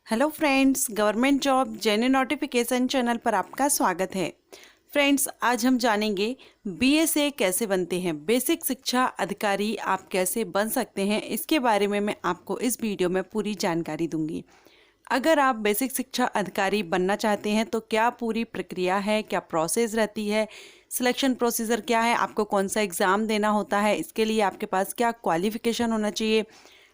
Hello friends, government job genuine notification channel पर आपका स्वागत है। फ्रेंड्स, आज हम जानेंगे बीएसए कैसे बनते हैं, बेसिक शिक्षा अधिकारी आप कैसे बन सकते हैं। इसके बारे में मैं आपको इस वीडियो में पूरी जानकारी दूंगी। अगर आप बेसिक शिक्षा अधिकारी बनना चाहते हैं तो क्या पूरी प्रक्रिया है, क्या प्रोसेस रहती है, सिलेक्शन प्रोसीजर क्या है, आपको कौन सा एग्ज़ाम देना होता है, इसके लिए आपके पास क्या क्वालिफिकेशन होना चाहिए,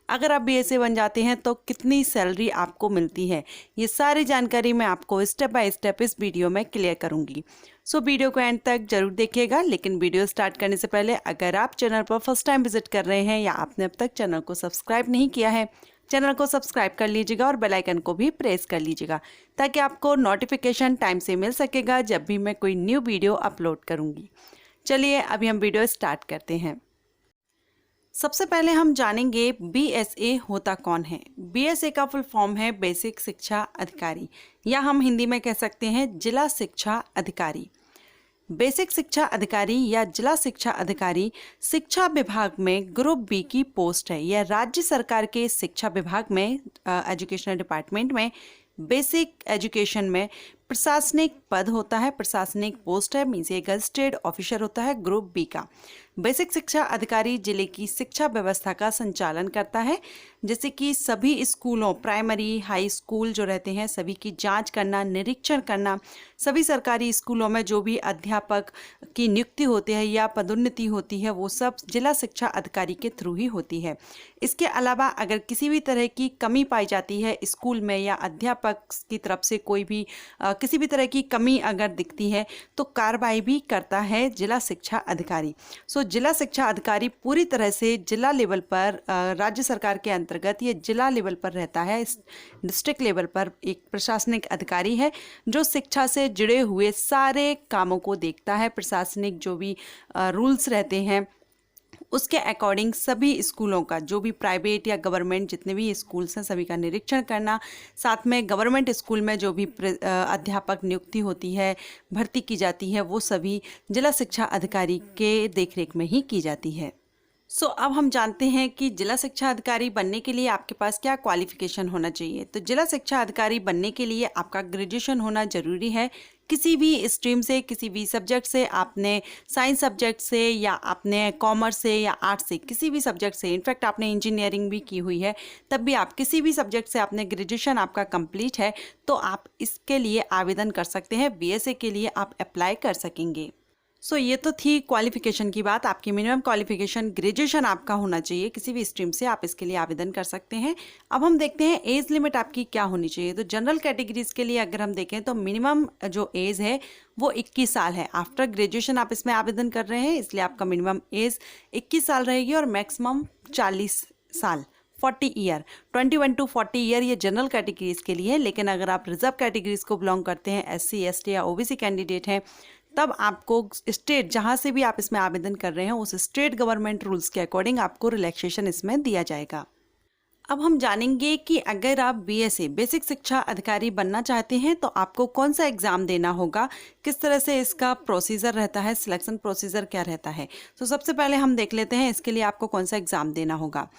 अगर आप बीएसए बन जाते हैं तो कितनी सैलरी आपको मिलती है, ये सारी जानकारी मैं आपको स्टेप बाय स्टेप इस वीडियो में क्लियर करूंगी। सो वीडियो को एंड तक जरूर देखिएगा। लेकिन वीडियो स्टार्ट करने से पहले अगर आप चैनल पर फर्स्ट टाइम विजिट कर रहे हैं या आपने अब तक चैनल को सब्सक्राइब नहीं किया है, चैनल को सब्सक्राइब कर लीजिएगा और बेल आइकन को भी प्रेस कर लीजिएगा ताकि आपको नोटिफिकेशन टाइम से मिल सकेगा जब भी मैं कोई न्यू वीडियो अपलोड करूँगी। चलिए अभी हम वीडियो स्टार्ट करते हैं। सबसे पहले हम जानेंगे बीएसए होता कौन है। बीएसए का फुल फॉर्म है बेसिक शिक्षा अधिकारी, या हम हिंदी में कह सकते हैं जिला शिक्षा अधिकारी। बेसिक शिक्षा अधिकारी या जिला शिक्षा अधिकारी शिक्षा विभाग में ग्रुप बी की पोस्ट है। यह राज्य सरकार के शिक्षा विभाग में एजुकेशनल डिपार्टमेंट में बेसिक एजुकेशन में प्रशासनिक पद होता है, प्रशासनिक पोस्ट है, मीन्स ये गजेटेड ऑफिसर होता है ग्रुप बी का। बेसिक शिक्षा अधिकारी जिले की शिक्षा व्यवस्था का संचालन करता है, जैसे कि सभी स्कूलों, प्राइमरी हाई स्कूल जो रहते हैं सभी की जांच करना, निरीक्षण करना, सभी सरकारी स्कूलों में जो भी अध्यापक की नियुक्ति होती है या पदोन्नति होती है वो सब जिला शिक्षा अधिकारी के थ्रू ही होती है। इसके अलावा अगर किसी भी तरह की कमी पाई जाती है स्कूल में या अध्यापक की तरफ से कोई भी किसी भी तरह की कमी अगर दिखती है तो कार्रवाई भी करता है जिला शिक्षा अधिकारी। सो जिला शिक्षा अधिकारी पूरी तरह से जिला लेवल पर राज्य सरकार के अंतर्गत ये जिला लेवल पर रहता है। डिस्ट्रिक्ट लेवल पर एक प्रशासनिक अधिकारी है जो शिक्षा से जुड़े हुए सारे कामों को देखता है। प्रशासनिक जो भी रूल्स रहते हैं उसके अकॉर्डिंग सभी स्कूलों का, जो भी प्राइवेट या गवर्नमेंट जितने भी स्कूल्स हैं सभी का निरीक्षण करना, साथ में गवर्नमेंट स्कूल में जो भी अध्यापक नियुक्ति होती है, भर्ती की जाती है, वो सभी जिला शिक्षा अधिकारी के देखरेख में ही की जाती है। अब हम जानते हैं कि जिला शिक्षा अधिकारी बनने के लिए आपके पास क्या क्वालिफिकेशन होना चाहिए। तो जिला शिक्षा अधिकारी बनने के लिए आपका ग्रेजुएशन होना जरूरी है। किसी भी स्ट्रीम से, किसी भी सब्जेक्ट से, आपने साइंस सब्जेक्ट से या आपने कॉमर्स से या आर्ट्स से, किसी भी सब्जेक्ट से, इनफैक्ट आपने इंजीनियरिंग भी की हुई है तब भी आप किसी भी सब्जेक्ट से आपने ग्रेजुएशन आपका कंप्लीट है तो आप इसके लिए आवेदन कर सकते हैं। बीएसए के लिए आप अप्लाई कर सकेंगे। ये तो थी क्वालिफिकेशन की बात। आपकी मिनिमम क्वालिफिकेशन ग्रेजुएशन आपका होना चाहिए, किसी भी स्ट्रीम से आप इसके लिए आवेदन कर सकते हैं। अब हम देखते हैं एज लिमिट आपकी क्या होनी चाहिए। तो जनरल कैटेगरीज के लिए अगर हम देखें तो मिनिमम जो एज है वो 21 साल है। आफ्टर ग्रेजुएशन आप इसमें आवेदन कर रहे हैं इसलिए आपका मिनिमम एज 21 साल रहेगी और मैक्सिमम 40 साल 40 ईयर, 21 to 40 ईयर ये जनरल कैटेगरीज के लिए है। लेकिन अगर आप रिजर्व कैटेगरीज को बिलोंग करते हैं, SC ST या OBC कैंडिडेट हैं, तब आपको स्टेट जहां से भी आप इसमें आवेदन कर रहे हैं उस स्टेट गवर्नमेंट रूल्स के अकॉर्डिंग आपको रिलैक्सेशन इसमें दिया जाएगा। अब हम जानेंगे कि अगर आप बीएसए बेसिक शिक्षा अधिकारी बनना चाहते हैं तो आपको कौन सा एग्ज़ाम देना होगा, किस तरह से इसका प्रोसीजर रहता है, सिलेक्शन प्रोसीजर क्या रहता है। तो सबसे पहले हम देख लेते हैं इसके लिए आपको कौन सा एग्ज़ाम देना होगा।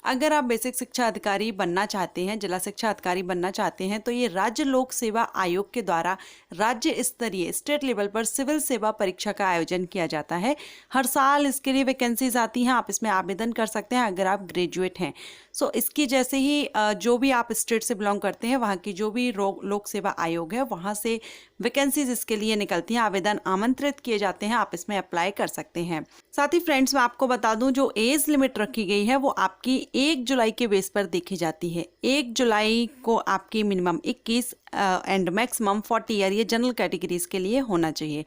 अगर आप बेसिक शिक्षा अधिकारी बनना चाहते हैं, जिला शिक्षा अधिकारी बनना चाहते हैं, तो ये राज्य लोक सेवा आयोग के द्वारा राज्य स्तरीय स्टेट लेवल पर सिविल सेवा परीक्षा का आयोजन किया जाता है। हर साल इसके लिए वैकेंसीज आती हैं, आप इसमें आवेदन कर सकते हैं अगर आप ग्रेजुएट हैं। इसकी जैसे ही जो भी आप स्टेट से बिलोंग करते हैं वहाँ की जो भी लोक सेवा आयोग है वहाँ से वैकेंसीज इसके लिए निकलती हैं, आवेदन आमंत्रित किए जाते हैं, आप इसमें अप्लाई कर सकते हैं। साथ ही फ्रेंड्स मैं आपको बता दूं जो एज लिमिट रखी गई है वो आपकी 1 जुलाई के बेस पर देखी जाती है। 1 जुलाई को आपकी मिनिमम 21 एंड मैक्सिमम 40 ईयर ये जनरल कैटेगरीज के लिए होना चाहिए।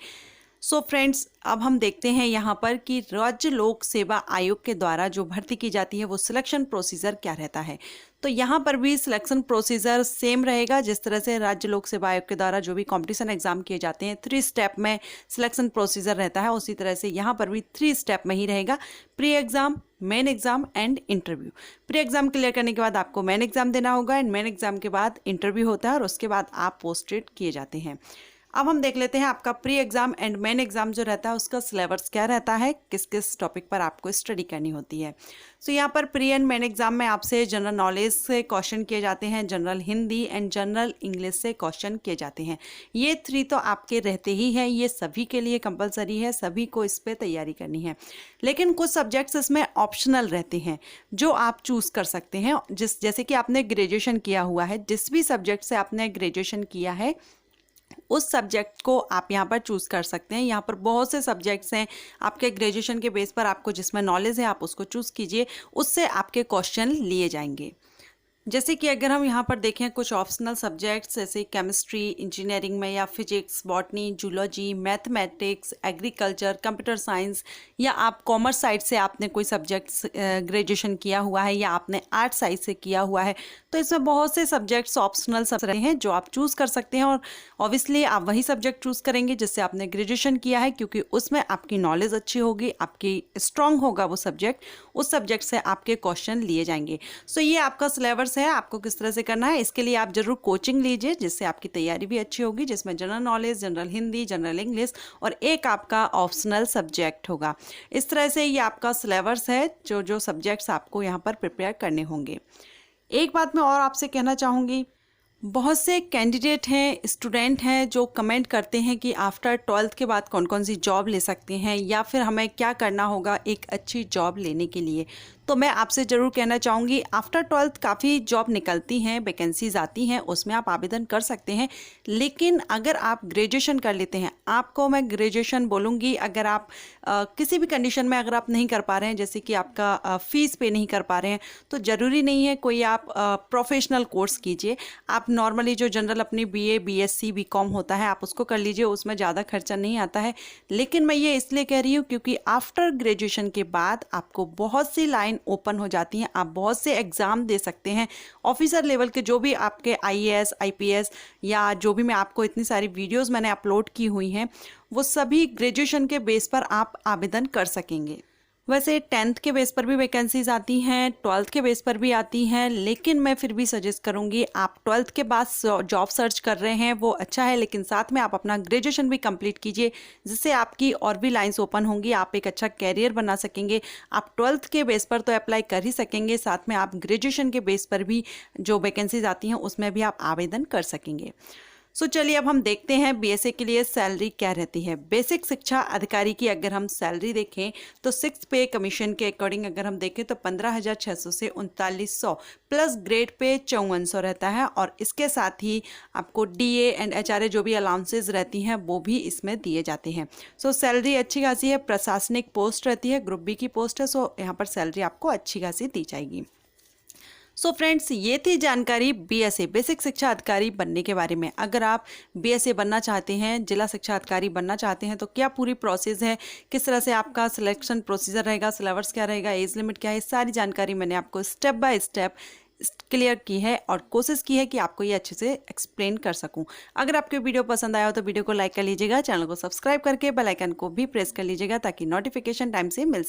फ्रेंड्स अब हम देखते हैं यहाँ पर कि राज्य लोक सेवा आयोग के द्वारा जो भर्ती की जाती है वो सिलेक्शन प्रोसीजर क्या रहता है। तो यहाँ पर भी सिलेक्शन प्रोसीजर सेम रहेगा जिस तरह से राज्य लोक सेवा आयोग के द्वारा जो भी कंपटीशन एग्जाम किए जाते हैं 3 स्टेप में सिलेक्शन प्रोसीजर रहता है, उसी तरह से यहाँ पर भी 3 स्टेप में ही रहेगा। Pre exam, main exam and interview. Pre exam clear करने के बाद आपको मेन एग्जाम देना होगा एंड मेन एग्जाम के बाद इंटरव्यू होता है और उसके बाद आप पोस्टेड किए जाते हैं। अब हम देख लेते हैं आपका pre exam and main exam जो रहता है उसका सिलेबस क्या रहता है, किस किस टॉपिक पर आपको स्टडी करनी होती है। सो यहाँ पर प्री एंड मेन एग्ज़ाम में आपसे जनरल नॉलेज से क्वेश्चन किए जाते हैं, general Hindi and general English से क्वेश्चन किए जाते हैं। ये 3 तो आपके रहते ही हैं, ये सभी के लिए कंपलसरी है, सभी को इस पर तैयारी करनी है। लेकिन कुछ सब्जेक्ट्स इसमें ऑप्शनल रहते हैं जो आप चूज़ कर सकते हैं। जैसे कि आपने ग्रेजुएशन किया हुआ है, जिस भी सब्जेक्ट से आपने ग्रेजुएशन किया है उस सब्जेक्ट को आप यहाँ पर चूज़ कर सकते हैं। यहाँ पर बहुत से सब्जेक्ट्स हैं आपके ग्रेजुएशन के बेस पर, आपको जिसमें नॉलेज है आप उसको चूज़ कीजिए, उससे आपके क्वेश्चन लिए जाएंगे। जैसे कि अगर हम यहाँ पर देखें कुछ ऑप्शनल सब्जेक्ट्स जैसे केमिस्ट्री इंजीनियरिंग में, या physics, botany, zoology, mathematics, agriculture, computer science, या आप कॉमर्स साइड से आपने कोई सब्जेक्ट्स ग्रेजुएशन किया हुआ है, या आपने आर्ट साइड से किया हुआ है, तो इसमें बहुत से सब्जेक्ट्स ऑप्शनल सब रहे हैं जो आप चूज़ कर सकते हैं। और ऑब्वियसली आप वही सब्जेक्ट चूज़ करेंगे जिससे आपने ग्रेजुएशन किया है, क्योंकि उसमें आपकी नॉलेज अच्छी होगी, आपकी स्ट्रांग होगा वो सब्जेक्ट, उस सब्जेक्ट से आपके क्वेश्चन लिए जाएंगे। सो ये आपका सिलेबस है, आपको किस तरह से करना है। इसके लिए आप जरूर कोचिंग लीजिए जिससे आपकी तैयारी भी अच्छी होगी, जिसमें general knowledge, general Hindi, general English और एक आपका ऑप्शनल सब्जेक्ट होगा। इस तरह से ये आपका सिलेबस है जो जो सब्जेक्ट्स आपको यहाँ पर प्रिपेयर करने होंगे। एक बात मैं और आपसे कहना चाहूँगी, बहुत से कैंडिडेट हैं, स्टूडेंट हैं जो कमेंट करते हैं कि आफ्टर 12th के बाद कौन कौन सी जॉब ले सकते हैं, या फिर हमें क्या करना होगा एक अच्छी जॉब लेने के लिए। तो मैं आपसे ज़रूर कहना चाहूँगी, आफ्टर 12th काफ़ी जॉब निकलती हैं, वैकेंसीज आती हैं, उसमें आप आवेदन कर सकते हैं। लेकिन अगर आप ग्रेजुएशन कर लेते हैं, आपको मैं ग्रेजुएशन बोलूँगी, अगर आप किसी भी कंडीशन में अगर आप नहीं कर पा रहे हैं, जैसे कि आपका फ़ीस पे नहीं कर पा रहे हैं, तो ज़रूरी नहीं है कोई आप प्रोफेशनल कोर्स कीजिए। आप नॉर्मली जो जनरल अपनी बीए, बीएससी, बीकॉम होता है आप उसको कर लीजिए, उसमें ज़्यादा खर्चा नहीं आता है। लेकिन मैं ये इसलिए कह रही हूँ क्योंकि आफ्टर ग्रेजुएशन के बाद आपको बहुत सी लाइन ओपन हो जाती हैं, आप बहुत से एग्ज़ाम दे सकते हैं। ऑफिसर लेवल के जो भी आपके आईएएस, आईपीएस, या जो भी मैं आपको इतनी सारी वीडियोज़ मैंने अपलोड की हुई हैं, वो सभी ग्रेजुएशन के बेस पर आप आवेदन कर सकेंगे। वैसे 10th के बेस पर भी वैकेंसीज आती हैं, 12th के बेस पर भी आती हैं, लेकिन मैं फिर भी सजेस्ट करूंगी आप 12th के बाद जॉब सर्च कर रहे हैं वो अच्छा है, लेकिन साथ में आप अपना ग्रेजुएशन भी कंप्लीट कीजिए, जिससे आपकी और भी लाइंस ओपन होंगी, आप एक अच्छा कैरियर बना सकेंगे। आप 12th के बेस पर तो अप्लाई कर ही सकेंगे, साथ में आप ग्रेजुएशन के बेस पर भी जो वैकेंसीज आती हैं उसमें भी आप आवेदन कर सकेंगे। सो चलिए अब हम देखते हैं बीएसए के लिए सैलरी क्या रहती है। बेसिक शिक्षा अधिकारी की अगर हम सैलरी देखें तो 6 पे कमीशन के अकॉर्डिंग अगर हम देखें तो 15,600 से 3900 प्लस ग्रेड पे 5400 रहता है, और इसके साथ ही आपको डीए एंड एचआरए जो भी अलाउंसेज रहती हैं वो भी इसमें दिए जाते हैं। सो सैलरी अच्छी खासी है, प्रशासनिक पोस्ट रहती है, ग्रुप बी की पोस्ट है, सो यहाँ पर सैलरी आपको अच्छी खासी दी जाएगी। सो फ्रेंड्स, ये थी जानकारी बीएसए बेसिक शिक्षा अधिकारी बनने के बारे में। अगर आप बीएसए बनना चाहते हैं, जिला शिक्षा अधिकारी बनना चाहते हैं, तो क्या पूरी प्रोसेस है, किस तरह से आपका सिलेक्शन प्रोसीजर रहेगा, सिलेबस क्या रहेगा, एज लिमिट क्या है, सारी जानकारी मैंने आपको स्टेप बाय स्टेप क्लियर की है और कोशिश की है कि आपको ये अच्छे से एक्सप्लेन कर सकूं। अगर आपको वीडियो पसंद आया हो तो वीडियो को लाइक कर लीजिएगा, चैनल को सब्सक्राइब करके बेल आइकन को भी प्रेस कर लीजिएगा ताकि नोटिफिकेशन टाइम से मिल